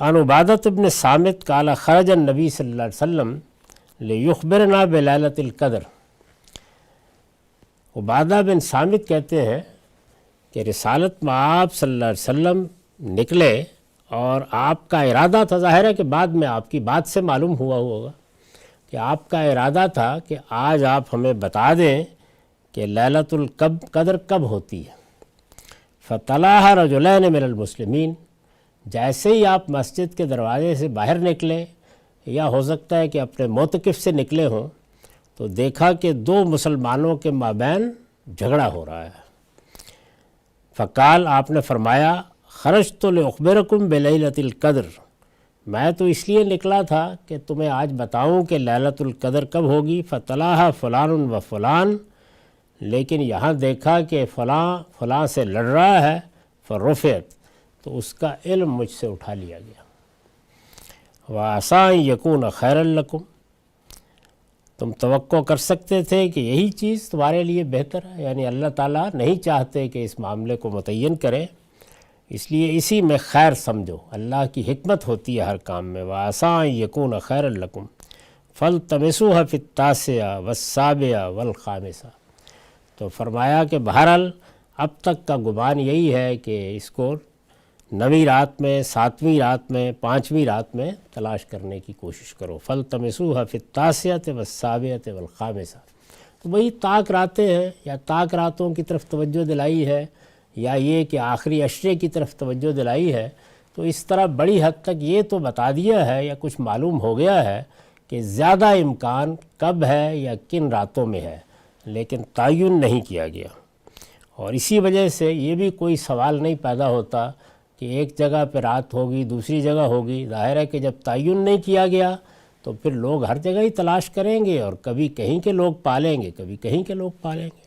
عن عبادۃ بن صامت قال خرج النبی صلی اللہ علیہ وسلم لیخبرنا بلیلۃ القدر۔ عبادہ بن صامت کہتے ہیں کہ رسالت میں آپ صلی اللہ علیہ وسلم نکلے اور آپ کا ارادہ تھا، ظاہر ہے کہ بعد میں آپ کی بات سے معلوم ہوا ہوگا کہ آپ کا ارادہ تھا کہ آج آپ ہمیں بتا دیں کہ لیلۃ القدر کب ہوتی ہے۔ فطلعها رجلین من المسلمین، جیسے ہی آپ مسجد کے دروازے سے باہر نکلے یا ہو سکتا ہے کہ اپنے معتکف سے نکلے ہوں، تو دیکھا کہ دو مسلمانوں کے مابین جھگڑا ہو رہا ہے۔ فقال، آپ نے فرمایا، خرجت لاخبرکم بلیلۃ القدر، میں تو اس لیے نکلا تھا کہ تمہیں آج بتاؤں کہ لیلۃ القدر کب ہوگی۔ فطلعها فلان و فلان، لیکن یہاں دیکھا کہ فلاں سے لڑ رہا ہے، فرفعت، تو اس کا علم مجھ سے اٹھا لیا گیا۔ وعسیٰ ان یکون خیرا لکم، تم توقع کر سکتے تھے کہ یہی چیز تمہارے لیے بہتر ہے، یعنی اللہ تعالیٰ نہیں چاہتے کہ اس معاملے کو متعین کریں، اس لیے اسی میں خیر سمجھو، اللہ کی حکمت ہوتی ہے ہر کام میں۔ وعسیٰ ان یکون خیرا لکم فالتمسوها فی التاسعۃ والسابعۃ والخامسۃ، تو فرمایا کہ بہرحال اب تک کا گمان یہی ہے کہ اس کو 9ویں رات میں، 7ویں رات میں، 5ویں رات میں تلاش کرنے کی کوشش کرو۔ فالتمسوها فی التاسعۃ والسابعۃ والخامسۃ، تو وہی طاق راتیں ہیں، یا طاق راتوں کی طرف توجہ دلائی ہے، یا یہ کہ آخری عشرے کی طرف توجہ دلائی ہے، تو اس طرح بڑی حد تک یہ تو بتا دیا ہے یا کچھ معلوم ہو گیا ہے کہ زیادہ امکان کب ہے یا کن راتوں میں ہے، لیکن تعین نہیں کیا گیا۔ اور اسی وجہ سے یہ بھی کوئی سوال نہیں پیدا ہوتا کہ ایک جگہ پہ رات ہوگی، دوسری جگہ ہوگی، ظاہر ہے کہ جب تعین نہیں کیا گیا تو پھر لوگ ہر جگہ ہی تلاش کریں گے، اور کبھی کہیں کے لوگ پالیں گے، کبھی کہیں کے لوگ پالیں گے۔